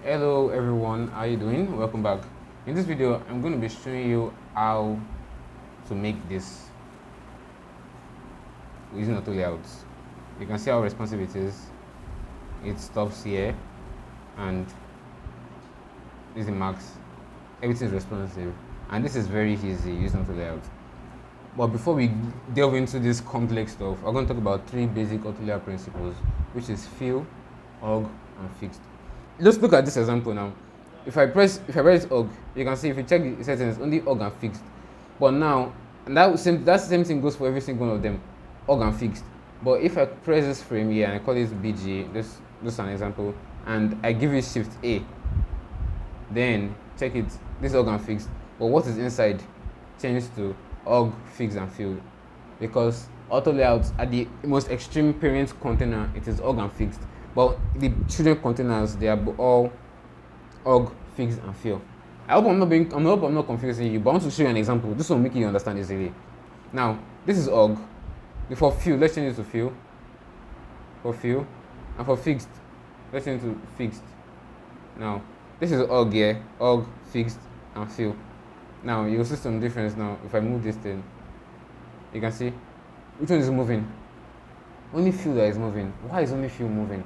Hello everyone, how you doing? Welcome back. In this video, I'm going to be showing you how to make this using AutoLayout. You can see how responsive it is. It stops here and this is the max. Everything is responsive and this is very easy using AutoLayout. But before we delve into this complex stuff, I'm going to talk about three basic AutoLayout principles, which is fill, hug, and fixed. Let's look at this example now. If I press hug, you can see if you check the settings, only hug and fixed. But now, and that same thing goes for every single one of them, hug and fixed. But if I press this frame here and I call it BG, this is an example, and I give it Shift A, then check it, this hug and fixed. But what is inside changed to hug, fixed, and fill, because AutoLayout at the most extreme parent container, it is hug and fixed. But the children containers, they are all hug, fix, and fill. I hope I'm not confusing you, but I want to show you an example. This will make you understand easily. Now, this is hug. For fill, let's change it to fill. For fill, and for fixed, let's change it to fixed. Now, this is hug here, hug, fixed, and fill. Now you'll see some difference. Now, if I move this thing, you can see which one is moving. Only fill that is moving. Why is only fill moving?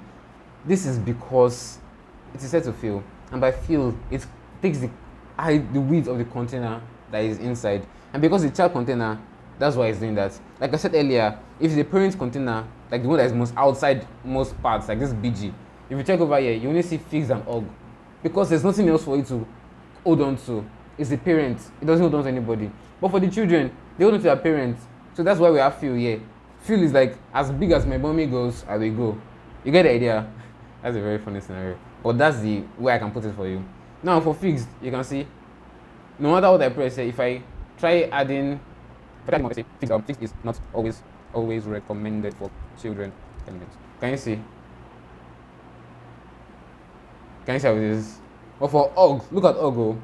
This is because it is set to fill, and by fill, it takes the width of the container that is inside, and because the child container, that's why it's doing that. Like I said earlier, if the parent container, like the one that is most outside most parts, like this BG, if you check over here, you only see fixed and hug, because there's nothing else for you to hold on to. It's the parent. It doesn't hold on to anybody. But for the children, they hold on to their parents. So that's why we have fill here. Fill is like, as big as my mommy goes, I will go. You get the idea? That's a very funny scenario. But that's the way I can put it for you. Now for fixed, you can see, no matter what I press here, if I try adding, fixed is not always recommended for children elements. Can you see? Can you see how it is? But for hug, look at hug.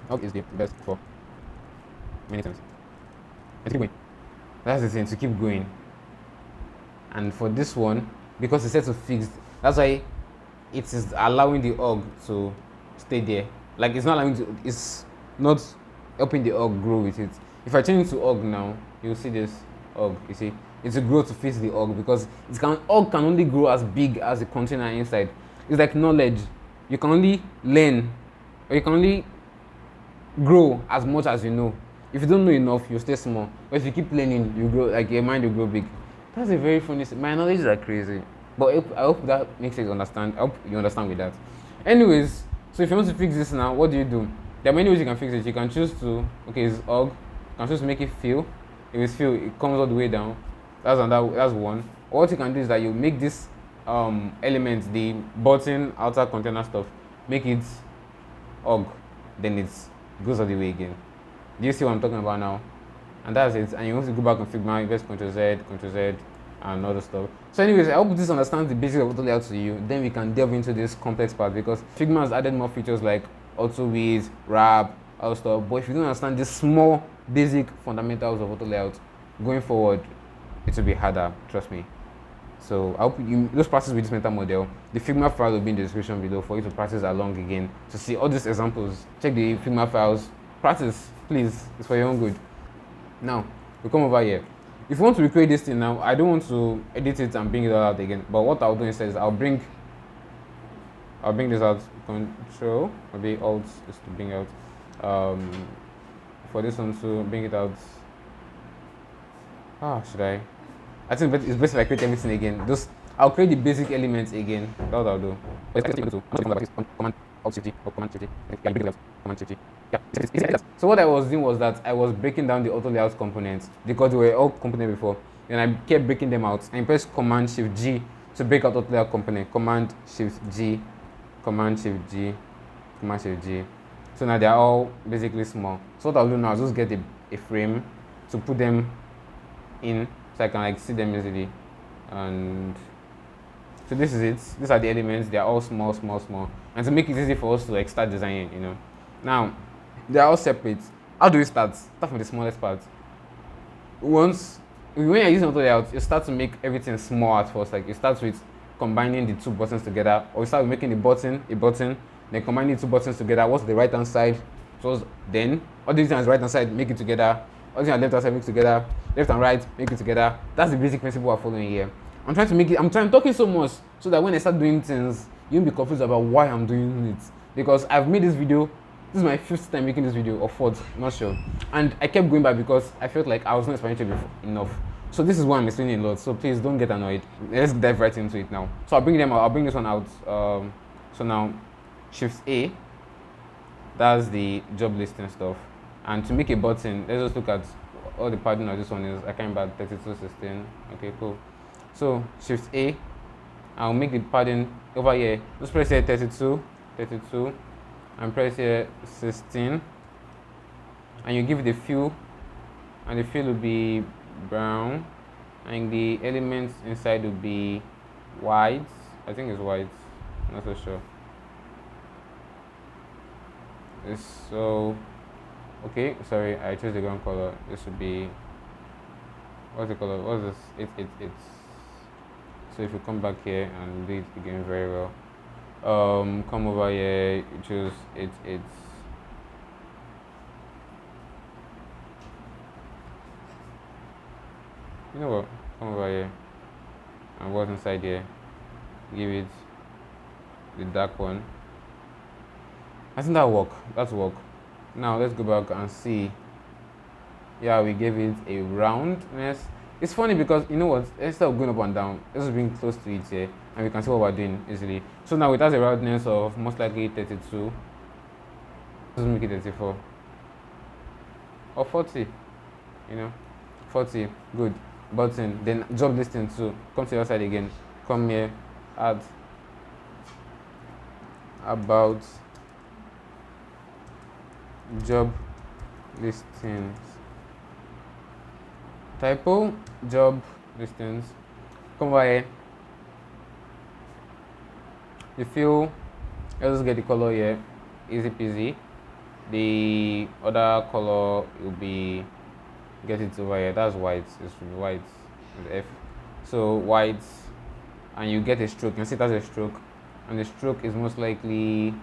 Hug is the best for many times. Let's keep going. That's the thing, to keep going. And for this one, because it's set to fixed, that's why it is allowing the hug to stay there. Like it's not helping the hug grow with it. If I change it to hug now, you'll see this hug. You see, it's a grow to fit the hug, because hug can only grow as big as the container inside. It's like knowledge. You can only learn, or you can only grow as much as you know. If you don't know enough, you stay small. But if you keep learning, you grow, like your mind will grow big. That's a very funny. My knowledge is crazy. But I hope that makes you understand. I hope you understand with that. Anyways, so if you want to fix this now, what do? There are many ways you can fix it. You can choose to, it's hug. You can choose to make it fill. If it's fill, it comes all the way down. That's one. Or what you can do is that you make this element, the button, outer container stuff, make it hug. Then it goes all the way again. Do you see what I'm talking about now? And that's it. And you want to go back on Figma, you press Ctrl Z, and all the stuff. So anyways, I hope this understands the basics of AutoLayout to you. Then we can delve into this complex part, because Figma has added more features like auto width, wrap, all stuff. But if you don't understand these small, basic fundamentals of AutoLayout, going forward, it will be harder, trust me. So I hope you just practice with this mental model. The Figma file will be in the description below for you to practice along again, to see all these examples. Check the Figma files, practice, please. It's for your own good. Now we come over here. If you want to recreate this thing now, I don't want to edit it and bring it all out again. But what I'll do instead is I'll bring this out. Control, maybe Alt is to bring out. For this one to bring it out. Should I? I think it's best if I create everything again. I'll create the basic elements again. That's what I'll do. Command Alt Shift G or Command Shift G. Command Shift G. Yeah. So what I was doing was that I was breaking down the AutoLayout components, because they were all components before. And I kept breaking them out. And press Command Shift G to break out AutoLayout component. Command Shift G, Command Shift G, Command Shift G. So now they are all basically small. So what I'll do now is just get a frame to put them in, so I can see them easily. And so this is it. These are the elements. They are all small. And to make it easy for us to start designing, Now, they are all separate. How do we start? Start from the smallest part. When you're using AutoLayout, you start to make everything small at first. Like you start with combining the two buttons together, or we start with making a button, then combining the two buttons together. What's the right hand side? So then all these things right hand side, make it together. All these on left hand side, make it together. Left and right, make it together. That's the basic principle we're following here. I'm talking so much so that when I start doing things, you won't be confused about why I'm doing it. Because I've made this video. This is my 5th time making this video, or 4th, not sure. And I kept going back because I felt like I was not explaining it enough. So this is why I'm explaining a lot. So please don't get annoyed. Let's dive right into it now. So I'll bring this one out. So now, Shift A. That's the job listing stuff. And to make a button, let's just look at all the padding of this one is. I can't remember 3216. Okay, cool. So Shift A. I'll make the padding over here. Just press here 32, and press here 16. And you give it a fill, and the fill will be brown, and the elements inside will be white. I think it's white. I'm not so sure. So okay, sorry, I chose the wrong color. This would be, what's the color? What's this? It's so if you come back here and do it again very well, come over here, you choose it's you know what, come over here and what's inside here, give it the dark one. I think that work. That's work. Now let's go back and see. Yeah, we gave it a roundness. It's funny because you know what? Instead of going up and down, let's bring close to it here, and we can see what we're doing easily. So now it has a roundness of most likely 32. Let's make it 34 or 40. You know, 40. Good. Button. Then job listing too. Come to the other side again. Come here. Add about job listings. Typo job listings. Come over here. The fill, let's just get the color here. Easy peasy. The other color will be, get it over here. That's white. It's white with F. So white, and you get a stroke. You can see it as a stroke, and the stroke is most likely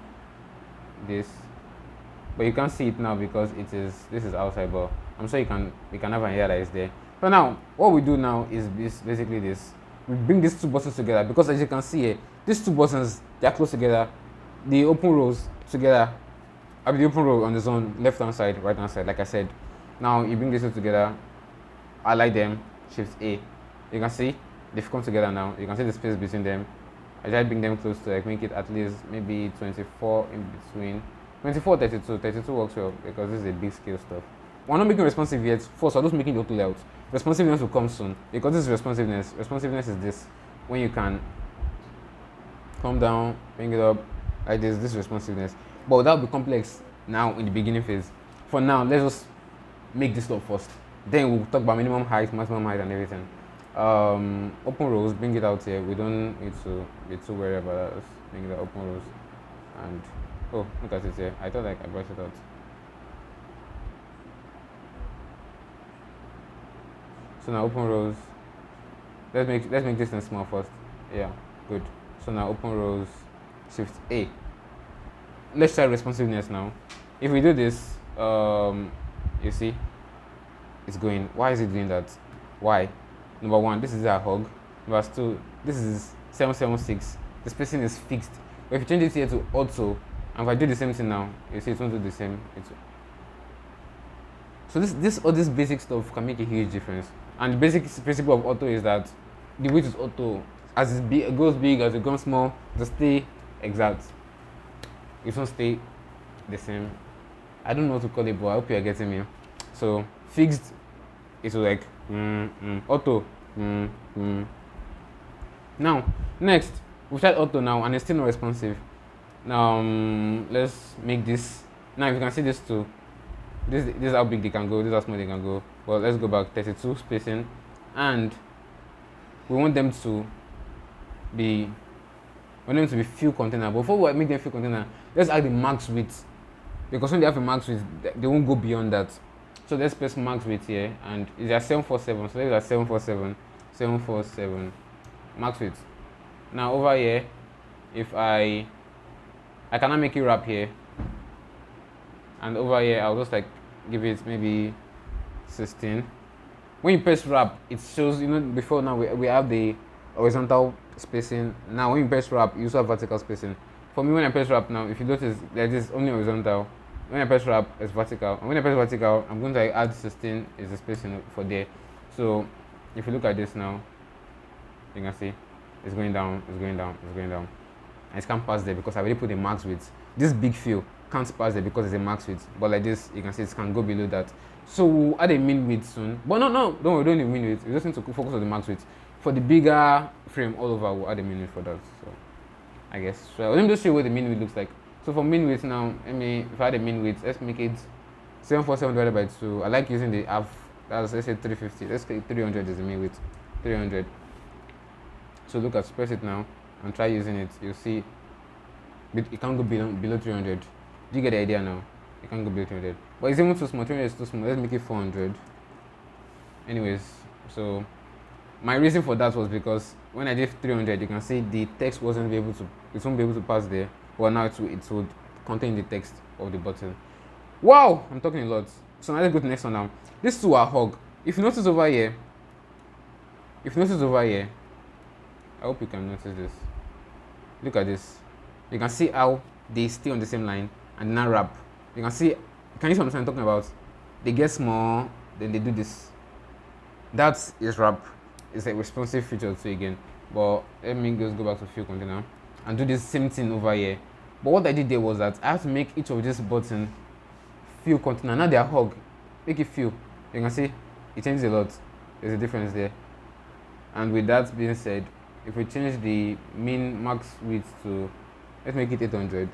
this. But you can't see it now because this is outside, but I'm sure you can have an idea that it's there. So now what we do now is basically this. We bring these two buttons together because as you can see here, these two buttons, they are close together. The open rows together. The open row on the zone, left hand side, right hand side, like I said. Now you bring these two together, highlight them, Shift A. You can see they've come together now. You can see the space between them. I try to bring them close to like make it at least maybe 24 in between. 24, 32. 32 works well because this is a big scale stuff. We're not making responsive yet. First, we're just making the AutoLayout. Responsiveness will come soon because this is responsiveness. Responsiveness is this, when you can come down, bring it up like this. This is responsiveness, but that will be complex now in the beginning phase. For now, let's just make this stuff first. Then we'll talk about minimum height, maximum height, and everything. Open rows, bring it out here. We don't need to be too worried about that. Let's bring the open rows and. Oh, look at it here. I thought like I brought it out. So now open rows. Let's make this thing small first. Yeah, good. So now open rows, Shift A. Let's try responsiveness now. If we do this, you see, it's going. Why is it doing that? Why? Number one, this is a hug. Number two, this is 776. The spacing is fixed. But if you change it here to auto, and if I do the same thing now, you see it won't do the same. So all this basic stuff can make a huge difference. And the basic principle of auto is that the width is auto. As it goes big, as it goes small, just stay exact. It won't stay the same. I don't know what to call it, but I hope you are getting me. So fixed, it's like auto. Now next, we've tried auto now, and it's still not responsive. Now let's make this. Now if you can see this too, this is how big they can go, this is how small they can go. Well, let's go back, 32 spacing, and we want them to be fill container. But before we make them fill container, let's add the max width, because when they have a max width, they won't go beyond that. So let's press max width here, and it's at 747. So let's at 747 max width. Now over here, if I cannot make it wrap here, and over here I'll just like give it maybe 16. When you press wrap, it shows, you know, before now we have the horizontal spacing. Now when you press wrap, you also have vertical spacing. For me, when I press wrap now, if you notice, there is only horizontal. When I press wrap, it's vertical. And when I press vertical, I'm going to add 16 is the spacing for there. So if you look at this now, you can see it's going down, it's going down, it's going down. And it can't pass there because I already put a max width. This big fill can't pass there because it's a max width. But like this, you can see it can go below that. So we'll add a min width soon. But no, don't worry, don't need min width. You just need to focus on the max width. For the bigger frame all over, we'll add a min width for that. So I guess. So let me just show you what the min width looks like. So for min width now, if I add a min width, let's make it 747 divided by 2. I like using the half. That's, let's say 350. Let's say 300 is the min width. 300. So look at, press it now and try using it. You'll see it can't go below 300. Do you get the idea now? It can't go below 300. But it's even too small. 300 is too small. Let's make it 400. Anyways, so my reason for that was because when I did 300, you can see the text it won't be able to pass there. But now it would contain the text of the button. Wow, I'm talking a lot. So now let's go to the next one now. These two are hug. If you notice over here, I hope you can notice this. Look at this. You can see how they stay on the same line and now wrap. You can see, can you see what I'm talking about? They get small, then they do this. That is wrap. It's a responsive feature too again. But let me just go back to fill container and do this same thing over here. But what I did there was that I have to make each of these buttons fill container. Now they are hug. Make it fill. You can see it changes a lot. There's a difference there. And with that being said, if we change the min max width to, let's make it 800.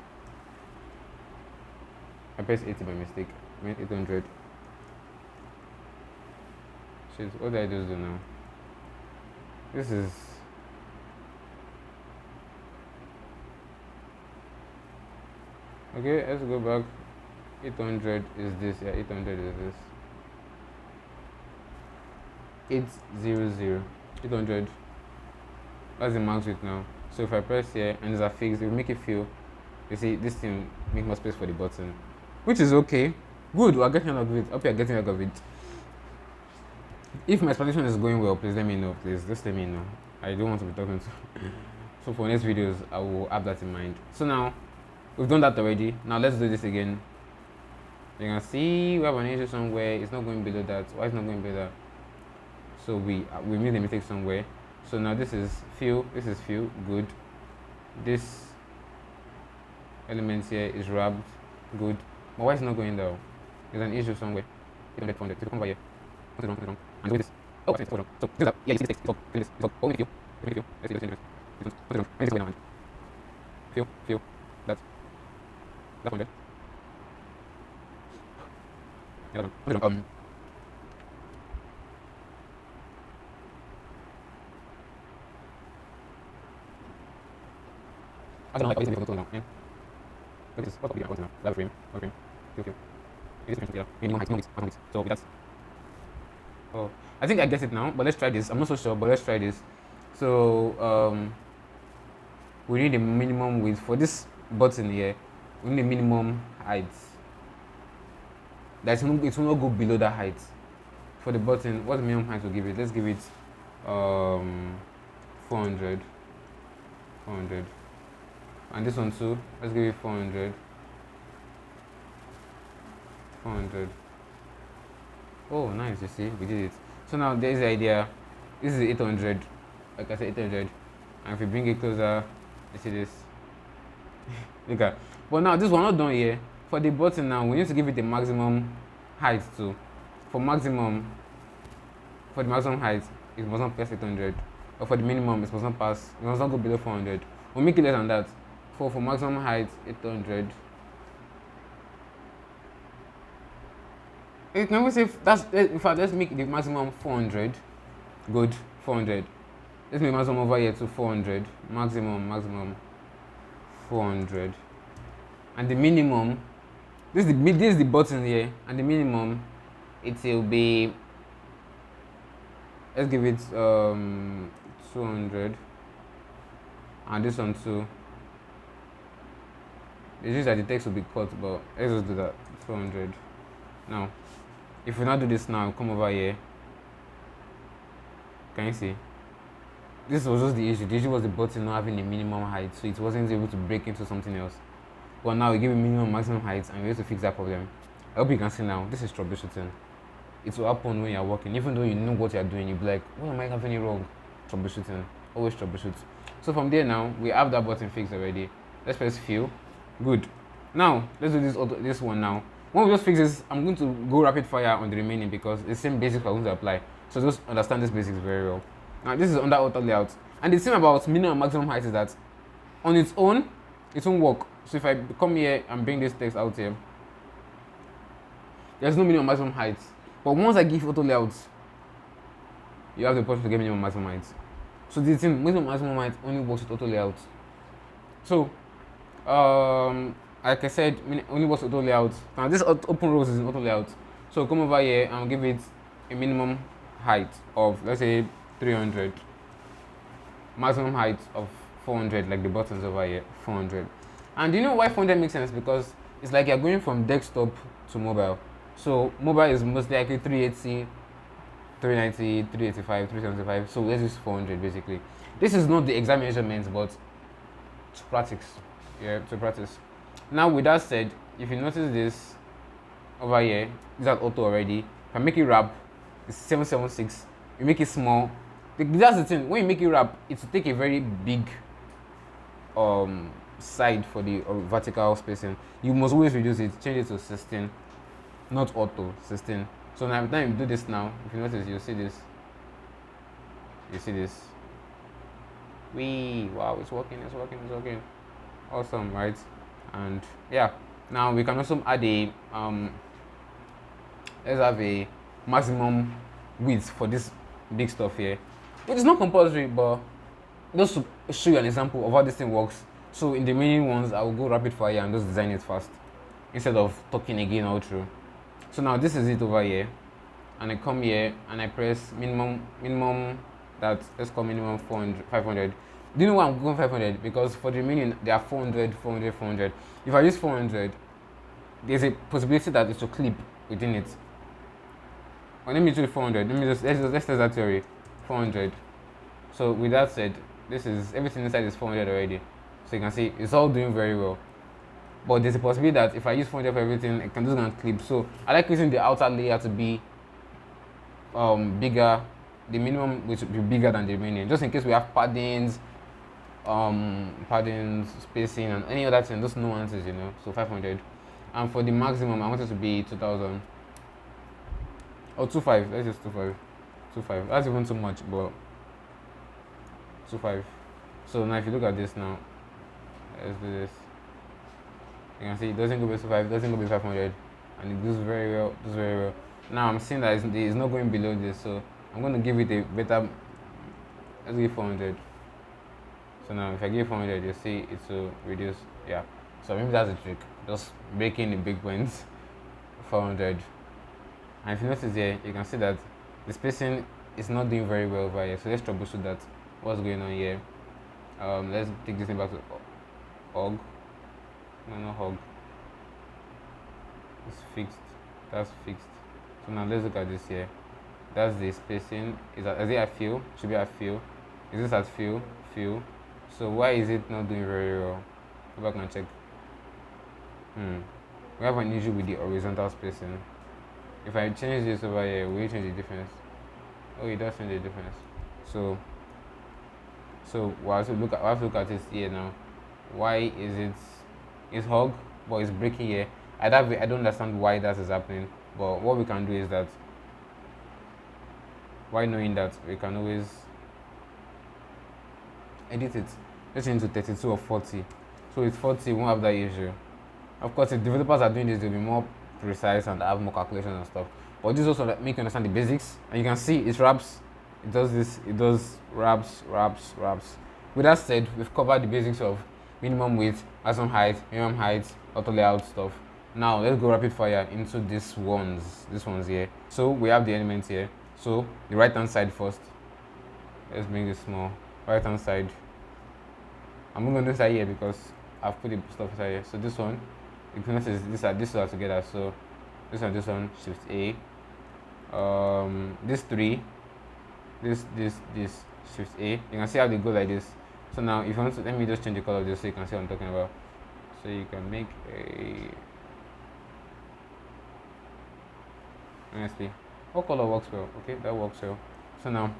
I pressed 80 by mistake. I meant 800. Shit, what did I just do now? This is... Okay, let's go back. 800 is this. Yeah, 800 is this. 800. 800. That's the max width now. So if I press here and there's a fix, it will make it fill. You see, this thing make more space for the button, which is okay. Good, we're getting out of it. Hope you're getting out of it. If my explanation is going well, please let me know. Please just let me know. I don't want to be talking to. So for next videos, I will have that in mind. So now we've done that already. Now let's do this again. You can see we have an issue somewhere. It's not going below that. Why is it not going below that? So we made a mistake somewhere. So now this is fill. This is fill. Good. This element here is wrapped. Good. But why is it not going down? There's an issue somewhere. 800, 400. So come over here. What's wrong? And do this. Oh, what's wrong? So do that. Yeah, you see the text. It's all only fill. Only fill. Let's see. What's wrong? I need this way now. Fill. That's 100. Yeah, what's wrong? I don't know, like, what is the now? Yeah. Look at this. What's up now? Lab frame. Okay. Fill. It is together. Minimum height. So that's. Oh, I think I get it now. But let's try this. I'm not so sure, but let's try this. So we need a minimum width for this button here. We need a minimum height. It will not go below that height. For the button, what's the minimum height we'll give it? Let's give it 400. And this one too, let's give it 400. Oh, nice, you see, we did it. So now there's the idea. This is 800, like I said, 800. And if we bring it closer, you see this. Okay. But now this one not done here. For the button now, we need to give it the maximum height too. For the maximum height, it must not pass 800. Or for the minimum, it must not go below 400. We'll make it less than that. For maximum height, 800. Can we say that's, in fact, let's make the maximum 400. Good, 400. Let's make maximum over here to 400. Maximum 400. And the minimum, this is the button here, and the minimum, it will be, let's give it 200. and this one too. It's just that the text will be cut, but let's just do that. 400. Now, if we not do this now, come over here. Can you see? This was just the issue. The issue was the button not having a minimum height, so it wasn't able to break into something else. But now we give it minimum, maximum height, and we're able to fix that problem. I hope you can see now. This is troubleshooting. It will happen when you're working, even though you know what you're doing. You'll be like, "Why am I having it wrong?" Troubleshooting. Always troubleshoot. So from there now, we have that button fixed already. Let's press fill. Good. Now let's do this one now. When we just fix this, I'm going to go rapid fire on the remaining because the same basics are going to apply. So just understand this basics very well. Now this is under AutoLayout, and the thing about minimum and maximum height is that on its own, it won't work. So if I come here and bring this text out here, there's no minimum maximum height. But once I give AutoLayout, you have the option to get minimum maximum height. So the thing, minimum maximum height only works with AutoLayout. So like I said, only works with AutoLayout. Now this open rows is in AutoLayout. So come over here and give it a minimum height of, let's say, 300. Maximum height of 400, like the buttons over here, 400. And do you know why 400 makes sense? Because it's like you're going from desktop to mobile. So mobile is most likely 380, 390, 385, 375. So let's use 400 basically. This is not the exact measurement, but to practice. Yeah, to practice. Now with that said, if you notice this over here, this is auto already. If I make it wrap, it's 776. You make it small. That's the thing. When you make it wrap, it will take a very big side for the vertical spacing. You must always reduce it. Change it to 16, not auto 16. So now, every time you do this now, if you notice, you'll see this. You see this. Wow, it's working. It's working. It's working. Awesome, right? And yeah, now we can also add a let's have a maximum width for this big stuff here. It is not compulsory, but just to show you an example of how this thing works. So in the remaining ones, I will go rapid fire and just design it fast instead of talking again all through. So now this is it over here, and I come here and I press minimum that, let's call minimum 400, 500. Do you know why I'm going 500? Because for the remaining there are 400, 400, 400. If I use 400, there's a possibility that it will clip within it. Well, let me do 400. Let's test that theory. 400. So with that said, this is everything inside is 400 already. So you can see it's all doing very well. But there's a possibility that if I use 400 for everything, it can just gonna clip. So I like using the outer layer to be bigger. The minimum which will be bigger than the remaining, just in case we have paddings, spacing, and any other thing, just nuances, you know. So 500. And for the maximum, I want it to be 2000 or 25. Let's just 25. 25. That's even too much, but 25. So now if you look at this now, let's do this. You can see it doesn't go below 25, it doesn't go below 500, and it does very well. Does very well. Now I'm seeing that it's not going below this, so I'm going to give it a better. Let's give 400. So now if I give 400, you see it will reduce. Yeah. So maybe that's the trick. Just breaking the big points. 400. And if you notice here, you can see that the spacing is not doing very well over here. So let's troubleshoot that. What's going on here? Let's take this thing back to hog. No hog. It's fixed. That's fixed. So now let's look at this here. That's the spacing. Is it at fill? Should be at fill. Is this at fill? Fill. So why is it not doing very well? Go back and check. We have an issue with the horizontal spacing. If I change this over here, will you change the difference? Oh, it does change the difference. So we'll have to look at this here now. Why is it? It's hog, but it's breaking here. I don't understand why that is happening. But what we can do is that, why knowing that, we can always edit it. Let's change to 32 or 40. So with 40, we won't have that issue. Of course, if developers are doing this, they'll be more precise and have more calculations and stuff. But this also make you understand the basics. And you can see it wraps. It does this. It does wraps. With that said, we've covered the basics of minimum width, maximum height, minimum height, auto layout stuff. Now let's go rapid fire into these ones here. So we have the elements here. So the right hand side first. Let's bring this small. Right hand side. I'm moving this side here because I've put the stuff inside here. So this one, you can notice this are together. So this one, Shift A. This three, this Shift A. You can see how they go like this. So now if you want to, let me just change the color of this so you can see what I'm talking about. So you can make a, honestly, what color works well? Okay, that works well. So now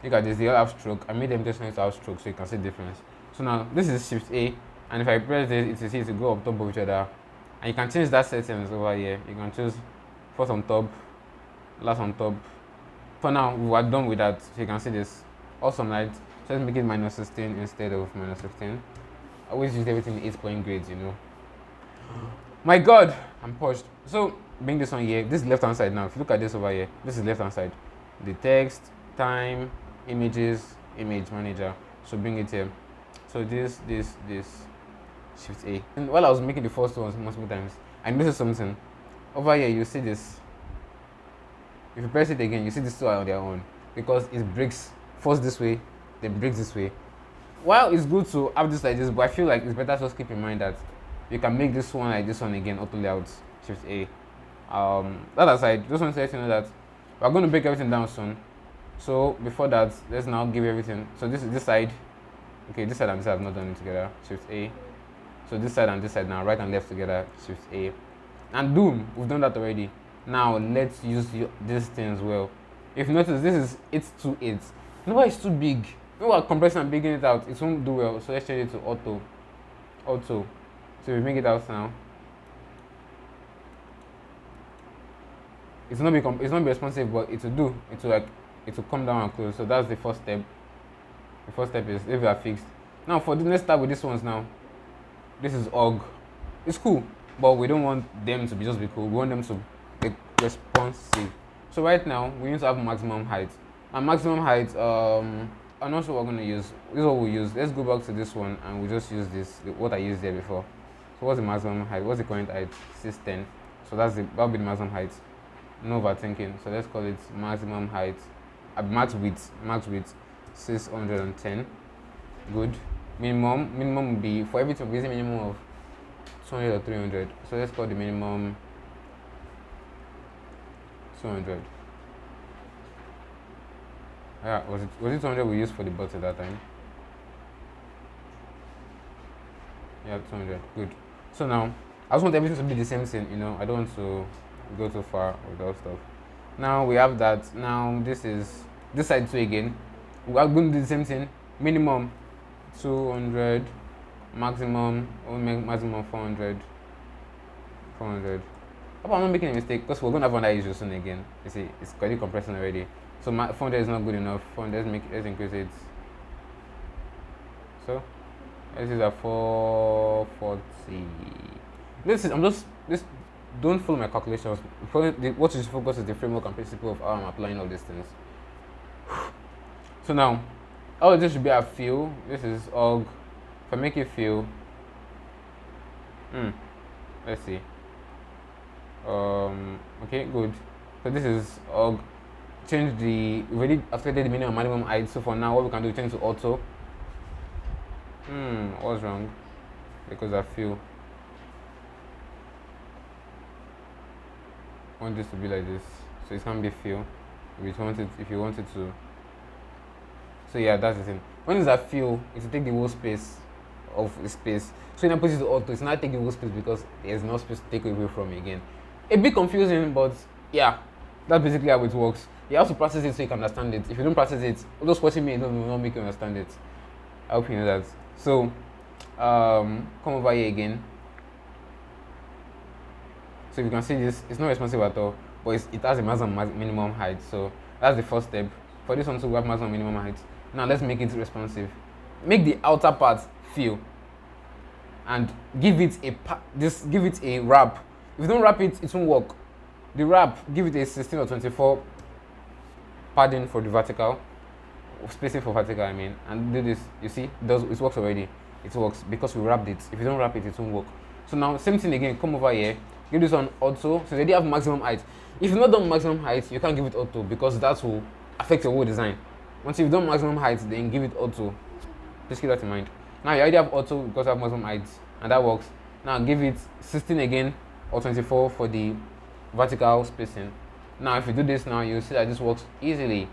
look at this, they all have stroke. I made them just nice to have stroke so you can see the difference. So now this is Shift A, and if I press this, it will see it to go up top of each other. And you can change that settings over here. You can choose first on top, last on top. For now, we are done with that. So you can see this awesome light. So let's make it -16 instead of -15. I always use everything in 8-point grades, you know. My God, I'm pushed. So bring this one here. This is left hand side now. If you look at this over here, this is left hand side. The text, time, images, image manager. So bring it here. So this Shift A. And while I was making the first ones multiple times, I noticed something. Over here you see this. If you press it again, you see these two are on their own because it breaks first this way, then breaks this way. While it's good to have this like this, but I feel like it's better to just keep in mind that you can make this one like this one again, AutoLayout, Shift A. That aside, just want to let you know that we're going to break everything down soon. So before that, let's now give everything. So this is this side. Okay, this side and this side have not done it together. Shift A. So this side and this side now, right and left together. Shift A. And boom, we've done that already. Now let's use these things well. If you notice, this is 828. You know why it's too big? You know what, compressing and bigging it out, it won't do well. So let's change it to auto. So we make it out now. It's not be responsive, but it will do. It will come down and close. So that's the first step. The first step is if we are fixed. Now for the next start with these ones now. This is org. It's cool, but we don't want them to just be cool. We want them to be responsive. So right now we need to have maximum height. And maximum height, I'm not sure what we're gonna use. This is what we use. Let's go back to this one and we just use this, what I used there before. So what's the maximum height? What's the current height? 610. So that'll be the maximum height. No overthinking. So let's call it maximum height. Max width 610. Good. Minimum will be for everything. We're using minimum of 200 or 300. So let's call the minimum 200. Yeah, was it 200 we used for the bot at that time? Yeah, 200. Good. So now I just want everything to be the same thing. You know, I don't want to go too far with that stuff. Now we have that. Now this side too again. We are going to do the same thing. Minimum 200, maximum 400. Hope I'm not making a mistake because we're gonna have another issue soon again. You see, it's quite compressing already. So 400 is not good enough. 400, let's increase it. So this is a 440. Don't follow my calculations. What you should focus is the framework and principle of how I'm applying all these things. So now, all of this should be a fill. This is org. If I make it fill, let's see. Okay, good. So this is org. Change we already affected the minimum and maximum height. So for now, what we can do is change to auto. What's wrong? Because I feel I want this to be like this. So it can be fill if you want it to. So yeah, that's the thing. When it's a fill, it will take the whole space of the space. So when I put it to auto, it's not taking the whole space because there's no space to take away from it again. A bit confusing, but yeah, that's basically how it works. You have to practice it so you can understand it. If you don't practice it, those watching me will not make you understand it. I hope you know that. So come over here again. So if you can see this, it's not responsive at all, but it has a maximum minimum height. So that's the first step. For this one to have maximum minimum height. Now let's make it responsive. Make the outer part fill, and give it a wrap. If you don't wrap it, it won't work. The wrap, give it a 16 or 24 padding for the vertical, spacing for vertical. I mean, and do this. You see, it works already. It works because we wrapped it. If you don't wrap it, it won't work. So now same thing again. Come over here. Give this one auto. So they already have maximum height. If you've not done maximum height, you can't give it auto because that will affect your whole design. Once you've done maximum height, then give it auto. Just keep that in mind. Now you already have auto because I have maximum height, and that works. Now give it 16 again or 24 for the vertical spacing. Now if you do this now, you'll see that this works easily.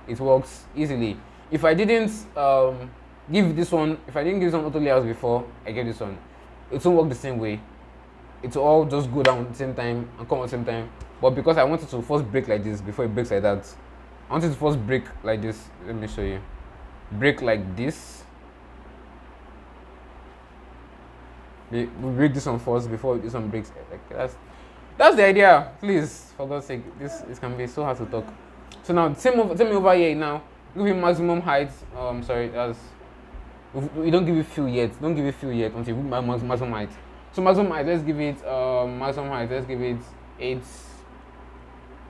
It works easily. If I didn't give this one, if I didn't give this one auto layouts before I gave this one, it won't work the same way. It will all just go down at the same time and come at the same time. But because I wanted to first break like this before it breaks like that, I wanted to first break like this. Let me show you. Break like this. We break this one first before this one breaks. Like that's the idea. Please, for God's sake, this can be so hard to talk. So now, same over here now. Give him maximum height. Sorry, we don't give it fill yet. Don't give it fill yet until we give maximum height. So maximum height, let's give it maximum height. Let's give it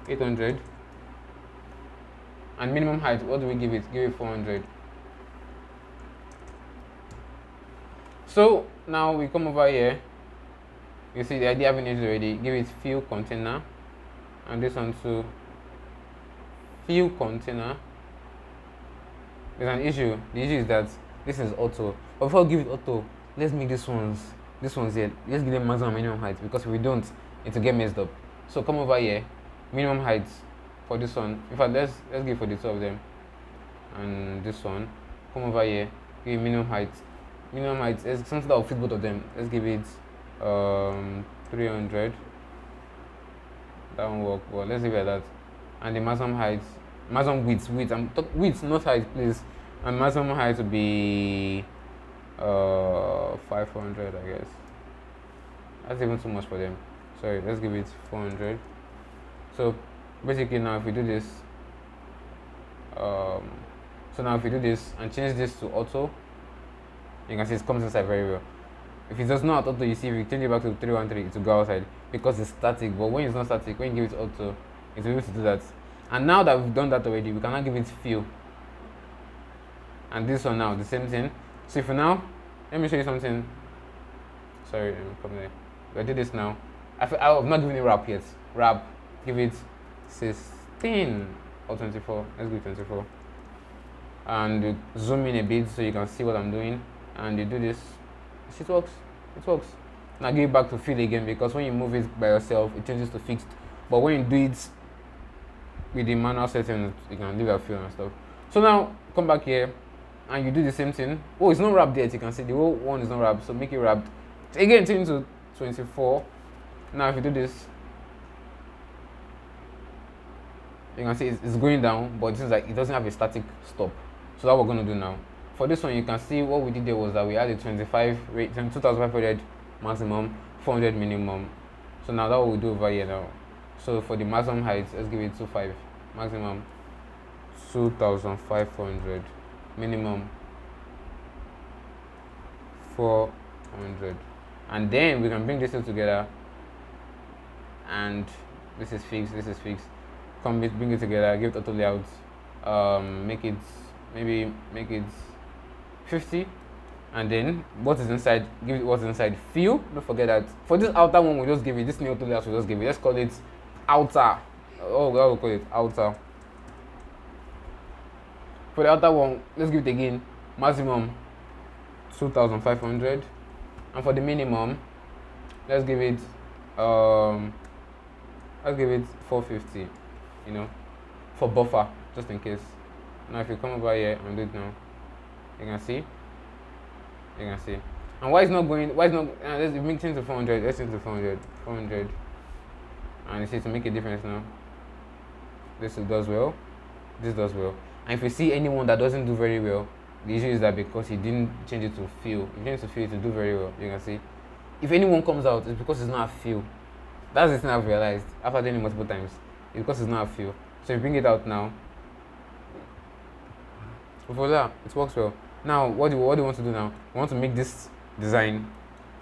800. And minimum height, what do we give it? Give it 400. So now we come over here. You see the idea having it already. Give it fill container, and this one too. Fill container. There's an issue. The issue is that this is auto. But before we give it auto, let's make these ones here. Let's give them maximum and minimum height, because if we don't, it will get messed up. So come over here, minimum height for this one. In fact, let's give it for the two of them. And this one. Come over here, give it minimum height. Minimum height is something that will fit both of them. Let's give it 300. That won't work, but let's leave it like that. And the maximum height, maximum width, width, not height, please. And maximum height would be 500, I guess. That's even too much for them. Sorry, let's give it 400. So basically now if we do this, and change this to auto, you can see it comes inside very well. If it does not auto, you see if you change it back to 313, it will go outside because it's static. But when it's not static, when you give it auto, it will be able to do that. And now that we've done that already, we can now give it fill. And this one now, the same thing. So if now, let me show you something. Sorry, let me come there. If I do this now, I've not given it wrap yet. Wrap, give it 16 or 24. Let's give it 24. And you zoom in a bit so you can see what I'm doing. And you do this. It works. It works. Now give it back to fill again, because when you move it by yourself, it changes to fixed. But when you do it with the manual settings, you can leave a fill and stuff. So now come back here and you do the same thing. Oh, it's not wrapped yet. You can see the whole one is not wrapped, so make it wrapped. Again, change to 24. Now if you do this, you can see it's going down, but it seems like it doesn't have a static stop. So that we're going to do now. For this one, you can see what we did there was that we had a 25 rate, 2500 maximum, 400 minimum. So now that what we do over here now. So for the maximum height, let's give it 25. Maximum 2500. Minimum 400. And then we can bring this two together. And this is fixed, this is fixed. Bring it together, give it auto layout. Make it 50. And then what is inside, give it what's inside. Fill, don't forget that. For this outer one, we just give it, this new auto layout, we just give it. Let's call it outer. Oh, we'll call it outer. For the outer one, let's give it again maximum 2500. And for the minimum, let's give it 450, you know, for buffer, just in case. Now if you come over here and do it now, you can see. And let's make it to 400. Let's change to 400. And you see, to make a difference now, this does well, this does well. And if you see anyone that doesn't do very well, the issue is that because he didn't change it to fill. If you change it to fill to do very well, you can see. If anyone comes out, it's because it's not a fill. That's the thing I've realized after doing it multiple times. It's because it's not a fill. So you bring it out now. For that, it works well. Now, what do you want to do now? We want to make this design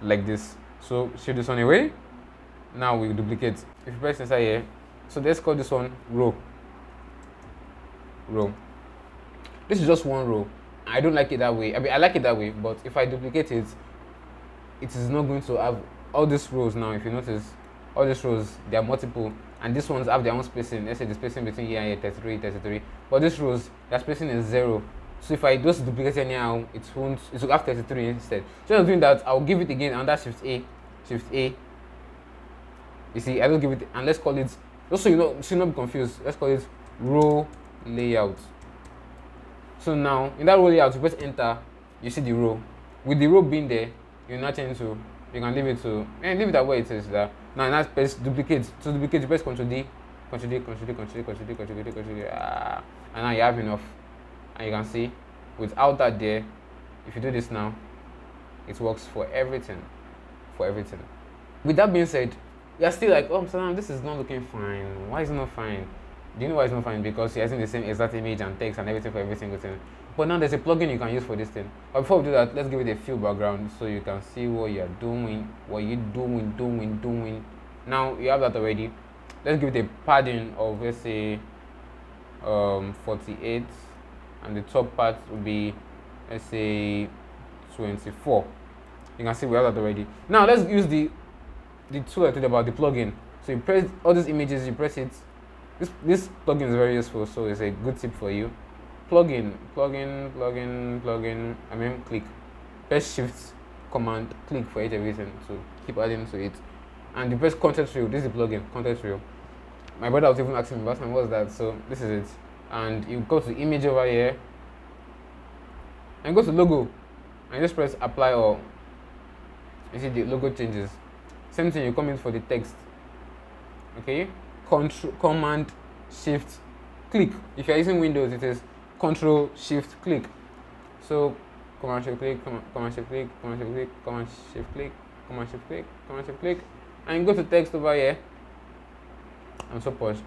like this. So shift this one away. Now we duplicate. If you press inside here, so let's call this one row. This is just one row. I don't like it that way. I mean, I like it that way, but if I duplicate it, it is not going to have all these rows now. If you notice, all these rows, they are multiple, and these ones have their own spacing. Let's say the spacing between here and here, 33. But these rows, their spacing is 0. So if I just duplicate it now, it will have 33 instead. So instead of doing that, I'll give it again under Shift A. You see, I don't give it, and let's call it, just so you should not be confused, let's call it row layout. So now in that row layout, you press enter, you see the row. With the row being there, you're not change to, you can leave it to, and leave it at where it is there. Now press duplicate. To duplicate, you press Ctrl D, Ctrl D, Ctrl D, Ctrl D, Ctrl D, Ctrl D, and now you have enough. And you can see, without that there, if you do this now, it works for everything. With that being said, you're still like, oh, Salam, this is not looking fine. Why is it not fine? Do you know why it's not fine? Because you're using the same exact image and text and everything for every single thing. But now there's a plugin you can use for this thing. But before we do that, let's give it a fill background so you can see what you're doing, doing. Now you have that already. Let's give it a padding of, let's say, 48, and the top part will be, let's say, 24. You can see we have that already. Now let's use the tool I told you about, the plugin. So you press all these images, you press it. This plugin is very useful, so it's a good tip for you. Plugin. I mean, click. Press Shift, Command, click for everything. So keep adding to it. And you press Content Reel. This is the plugin, Content Reel. My brother was even asking me last time, what's that? So this is it. And you go to image over here, and go to logo, and just press apply all. You see the logo changes. Same thing, you come in for the text. Okay, Command Shift click. If you're using Windows, it is Control Shift click. So Command Shift click, Command Shift click, Command Shift click, Command Shift click, Command Shift click, Command Shift click, and you go to text over here. I'm so paused.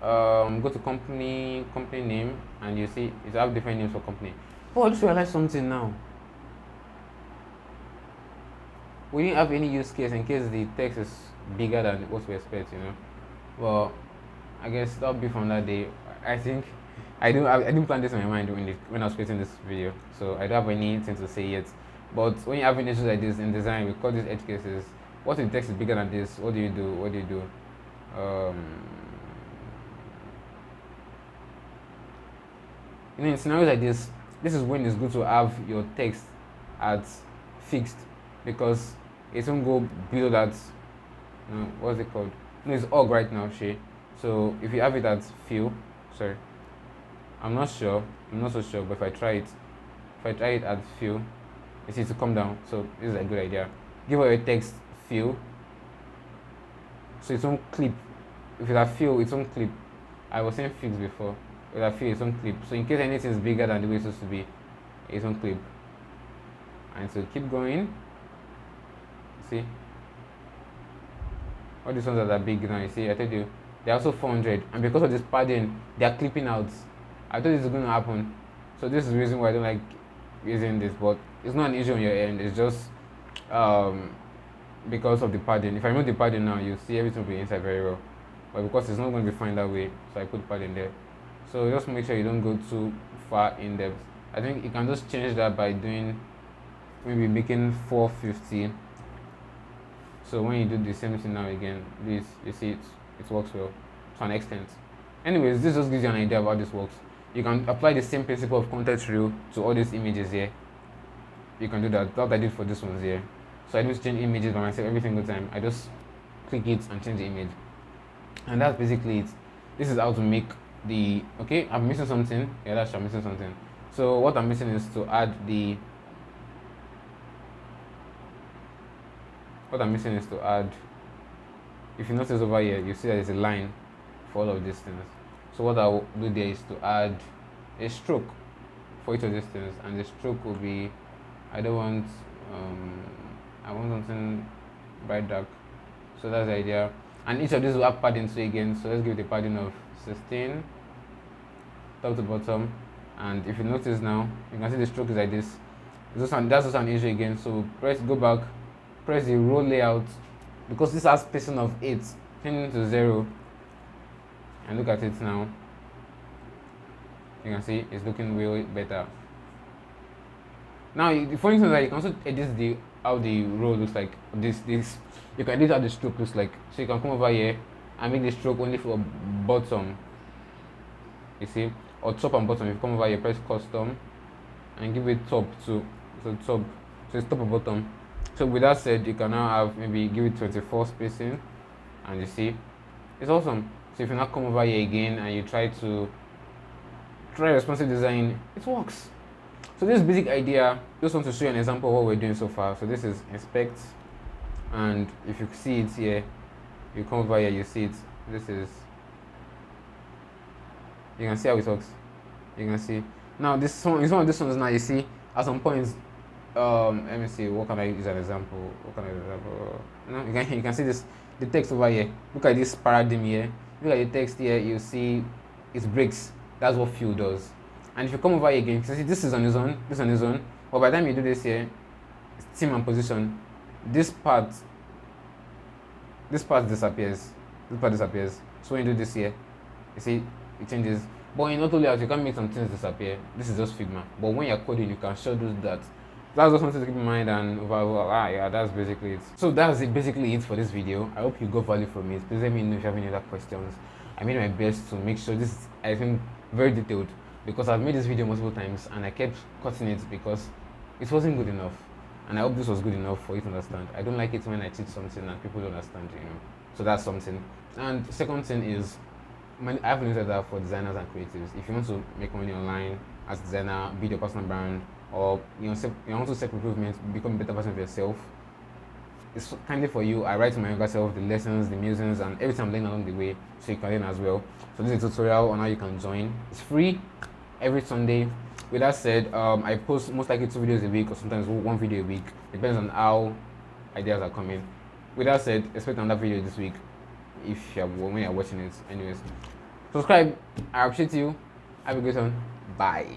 Go to company name, and you see it have different names for company. Oh, I just realized something now. We didn't have any use case in case the text is bigger than what we expect, Well, I guess that'll be from that day. I think I didn't plan this in my mind when I was creating this video, so I don't have anything to say yet. But when you're having issues like this in design, we call these edge cases. What if the text is bigger than this? What do you do? In scenarios like this is when it's good to have your text at fixed, because it won't go below that. What's it called? No, it's org right now, So if you have it at fill, I'm not so sure, but if I try it at fill, you see it to come down. So this is a good idea. Give away text fill, so it won't clip. If it's at fill, it won't clip. I was saying fixed before. With a fill, it won't clip. So in case anything is bigger than the way it's supposed to be, it won't clip. And so keep going. See, all these ones that are big now, you see, I told you they're also 400, and because of this padding, they are clipping out. I thought this is going to happen, so this is the reason why I don't like using this, but it's not an issue on your end. It's just because of the padding. If I remove the padding now, you see everything will be inside very well, but because it's not going to be fine that way, so I put padding there. So just make sure you don't go too far in depth. I think you can just change that by doing, maybe making 450. So when you do the same thing now again, this, you see it works well to an extent. Anyways, this just gives you an idea of how this works. You can apply the same principle of context reel to all these images here. You can do that. That's what I did for this ones here. So I just change images by myself every single time. I just click it and change the image. And that's basically it. This is how to make the, okay, I'm missing something. Yeah, that's true, I'm missing something. So what I'm missing is to add the, if you notice over here, you see that there's a line for all of these things. So what I'll do there is to add a stroke for each of these things, and the stroke will be, I want something bright dark. So that's the idea. And each of these will have padding too again. So let's give it a padding of 16, top to bottom. And if you notice now, you can see the stroke is like this. That's also an issue again. So go back, press the row layout, because this has spacing of 8, change it to 0, and look at it now. You can see it's looking way better. Now the funny thing is that you can also edit how the row looks like. This you can edit how the stroke looks like. So you can come over here and make the stroke only for bottom. You see, or top and bottom. If you come over here, press custom and give it top to top, so it's top or bottom. So with that said, you can now have maybe give it 24 spacing, and you see it's awesome. So if you now come over here again and you try responsive design, it works. So this basic idea, just want to show you an example of what we're doing so far. So this is inspect, and if you see it here, you come over here, you see it. This is, you can see how it works. You can see now this one is one of these ones. Now you see at some points, let me see, what can I use an example? No, you can see this, the text over here. Look at this paradigm here. Look at the text here. You see it breaks. That's what fill does. And if you come over here again, you can see this is on its own, this on its own. But by the time you do this here, it's team and position. This part disappears. This part disappears. So when you do this here, you see it changes. But in AutoLayout, you can make some things disappear. This is just Figma. But when you're coding, you can show that. That's just something to keep in mind, and overall, yeah, that's basically it. So that's basically it for this video. I hope you got value from it. Please let me know if you have any other questions. I made my best to make sure this is, I think, very detailed, because I've made this video multiple times and I kept cutting it because it wasn't good enough. And I hope this was good enough for you to understand. I don't like it when I teach something and people don't understand, So that's something. And second thing is, I have a newsletter for designers and creatives. If you want to make money online as a designer, build your personal brand, or you want to self-improvement, become a better version of yourself, it's kindly for you. I write to my younger self the lessons, the musings, and everything I'm learning along the way, so you can learn as well. So this is a tutorial on how you can join. It's free every Sunday. With that said, I post most likely 2 videos a week, or sometimes 1 video a week. Depends on how ideas are coming. With that said, expect another video this week when you're watching it. Anyways, subscribe. I appreciate you. Have a good one. Bye.